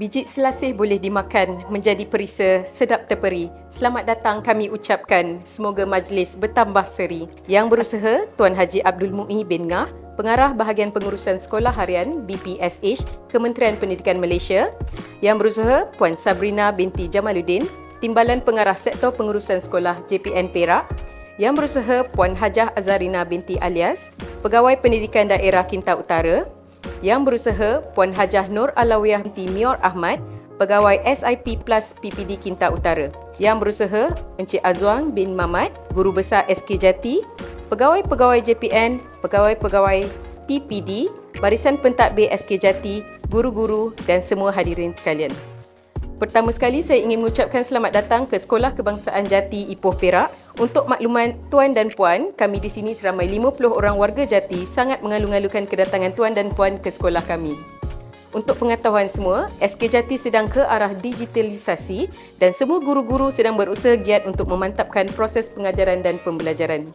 Biji selasih boleh dimakan menjadi perisa sedap terperi. Selamat datang kami ucapkan. Semoga majlis bertambah seri. Yang berusaha Tuan Haji Abdul Mu'i bin Ngah, Pengarah Bahagian Pengurusan Sekolah Harian BPSH, Kementerian Pendidikan Malaysia. Yang berusaha Puan Sabrina binti Jamaluddin, Timbalan Pengarah Sektor Pengurusan Sekolah JPN Perak. Yang berusaha Puan Hajah Azarina binti Alias, Pegawai Pendidikan Daerah Kintau Utara. Yang berusaha Puan Hajah Nur Alawiyah binti Mior Ahmad, Pegawai SIP Plus PPD Kintau Utara. Yang berusaha Encik Azwang bin Mamat, Guru Besar SK Jati, Pegawai-pegawai JPN, Pegawai-pegawai PPD, Barisan Pentadbir SK Jati, guru-guru dan semua hadirin sekalian. Pertama sekali saya ingin mengucapkan selamat datang ke Sekolah Kebangsaan Jati Ipoh Perak. Untuk makluman tuan dan puan, kami di sini seramai 50 orang warga Jati sangat mengalu-alukan kedatangan tuan dan puan ke sekolah kami. Untuk pengetahuan semua, SK Jati sedang ke arah digitalisasi dan semua guru-guru sedang berusaha giat untuk memantapkan proses pengajaran dan pembelajaran.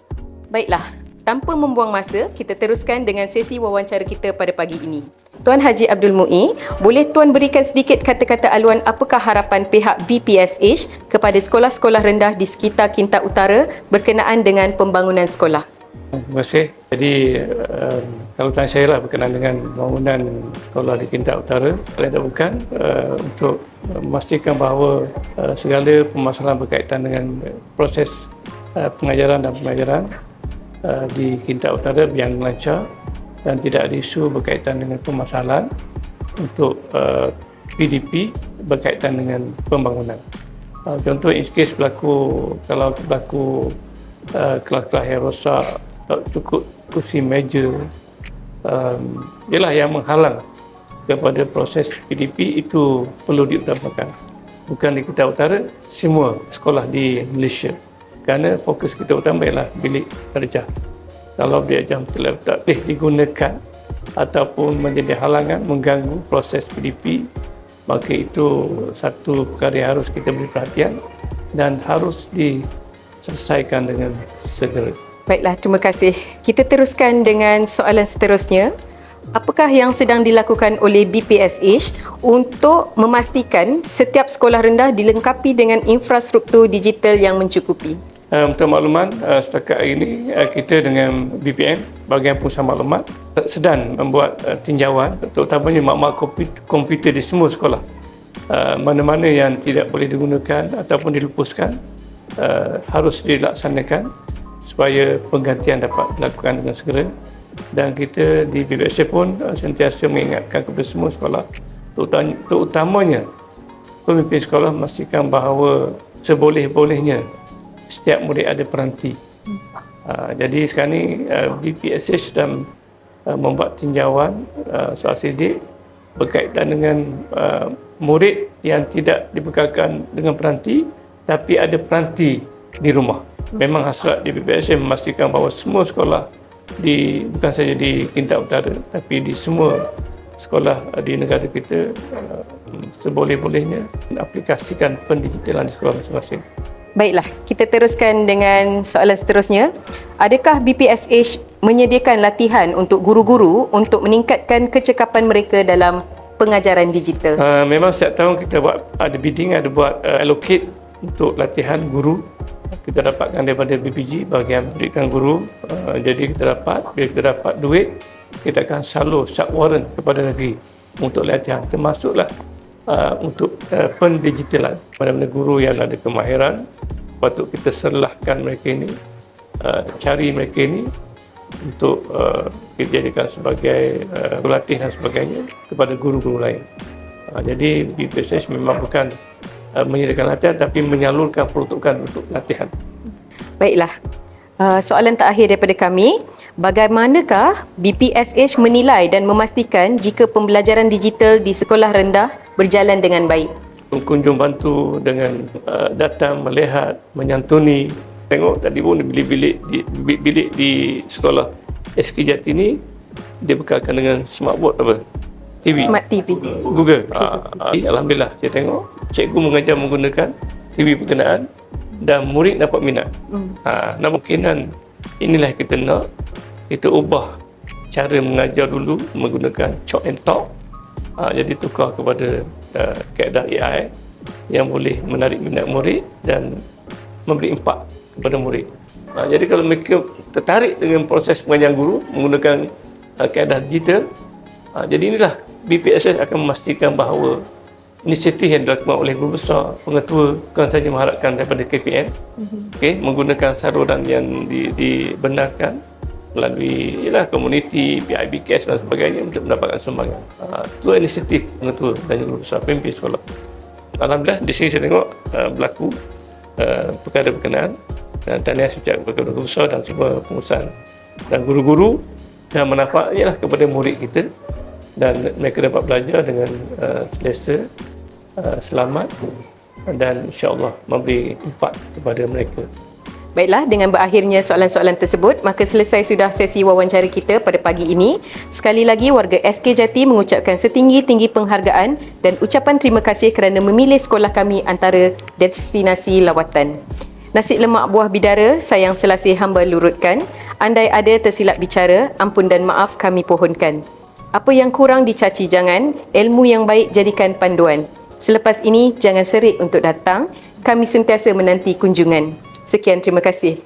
Baiklah, tanpa membuang masa, kita teruskan dengan sesi wawancara kita pada pagi ini. Tuan Haji Abdul Mu'i, boleh Tuan berikan sedikit kata-kata aluan apakah harapan pihak BPSH kepada sekolah-sekolah rendah di sekitar Kintau Utara berkenaan dengan pembangunan sekolah? Terima kasih. Jadi, kalau tanya saya lah berkenaan dengan pembangunan sekolah di Kintau Utara, paling tak bukan untuk memastikan bahawa segala permasalahan berkaitan dengan proses pengajaran dan pengajaran di Kintau Utara berjalan lancar dan tidak ada isu berkaitan dengan permasalahan untuk PDP berkaitan dengan pembangunan. Contoh in case kalau berlaku kelas-kelas yang rosak, tak cukup kursi meja, ialah yang menghalang kepada proses PDP, itu perlu diutamakan. Bukan di Kintau Utara, semua sekolah di Malaysia. Kerana fokus kita utama ialah bilik darjah. Kalau bilik darjah tak boleh digunakan ataupun menjadi halangan mengganggu proses PDP, maka itu satu perkara yang harus kita beri perhatian dan harus diselesaikan dengan segera. Baiklah, terima kasih. Kita teruskan dengan soalan seterusnya. Apakah yang sedang dilakukan oleh BPSH untuk memastikan setiap sekolah rendah dilengkapi dengan infrastruktur digital yang mencukupi? Untuk makluman, setakat hari ini kita dengan BPM, Bahagian Pengurusan Maklumat, sedang membuat tinjauan terutamanya maklumat komputer di semua sekolah. Mana-mana yang tidak boleh digunakan ataupun dilupuskan harus dilaksanakan supaya penggantian dapat dilakukan dengan segera. Dan kita di BPSH pun sentiasa mengingatkan kepada semua sekolah, terutamanya pemimpin sekolah, memastikan bahawa seboleh-bolehnya setiap murid ada peranti. Jadi sekarang ni BPSH sedang membuat tinjauan soal sidik berkaitan dengan murid yang tidak dibekalkan dengan peranti tapi ada peranti di rumah. Memang hasrat di BPSH memastikan bahawa semua sekolah bukan saja di Kintau Utara tapi di semua sekolah di negara kita seboleh-bolehnya aplikasikan pendigitalan di sekolah masing-masing. Baiklah, kita teruskan dengan soalan seterusnya. Adakah BPSH menyediakan latihan untuk guru-guru untuk meningkatkan kecekapan mereka dalam pengajaran digital? Memang setiap tahun kita ada bidding, ada buat allocate untuk latihan guru. Kita dapatkan daripada BPG, Bahagian Pendidikan Guru. Jadi bila kita dapat duit, kita akan salur subwarrant kepada negeri untuk latihan, termasuklah untuk pendigitalan. Mana-mana guru yang ada kemahiran, patut kita serlahkan mereka ini, cari mereka ini untuk kita jadikan sebagai pelatih dan sebagainya kepada guru-guru lain. Jadi BPSH memang bukan menyediakan latihan tapi menyalurkan peruntukan untuk latihan. Baiklah, soalan terakhir daripada kami. Bagaimanakah BPSH menilai dan memastikan jika pembelajaran digital di sekolah rendah berjalan dengan baik? Kunjung bantu dengan datang, melihat, menyantuni. Tengok tadi pun bilik di sekolah SK Jati ni dia bekalkan dengan smartboard apa? TV. Smart TV. Google. Alhamdulillah, saya tengok cikgu mengajar menggunakan TV berkenaan dan murid dapat minat. Kemungkinan inilah kita nak, kita ubah cara mengajar dulu menggunakan chalk and talk, jadi tukar kepada kaedah AI yang boleh menarik minat murid dan memberi impak kepada murid. Jadi kalau mereka tertarik dengan proses pengajaran guru menggunakan kaedah digital, jadi inilah BPSS akan memastikan bahawa inisiatif yang dilakukan oleh guru besar, pengetua, bukan sahaja mengharapkan daripada KPM, menggunakan saluran yang dibenarkan melalui komuniti, PIB Cash dan sebagainya untuk mendapatkan sumbangan. Itu inisiatif pengetua dan guru besar, pemimpin sekolah. Alhamdulillah, di sini saya tengok berlaku perkara berkenaan, dan tahniah saya ucapkan kepada guru besar dan semua pengurusan dan guru-guru, dan manfaatnya kepada murid kita, dan mereka dapat belajar dengan selesa, selamat, dan insya-Allah memberi impak kepada mereka. Baiklah, dengan berakhirnya soalan-soalan tersebut, maka selesai sudah sesi wawancara kita pada pagi ini. Sekali lagi, warga SK Jati mengucapkan setinggi-tinggi penghargaan dan ucapan terima kasih kerana memilih sekolah kami antara destinasi lawatan. Nasi lemak buah bidara, sayang selasih hamba lurutkan. Andai ada tersilap bicara, ampun dan maaf kami pohonkan. Apa yang kurang dicaci jangan, ilmu yang baik jadikan panduan. Selepas ini, jangan serik untuk datang. Kami sentiasa menanti kunjungan. Sekian, terima kasih.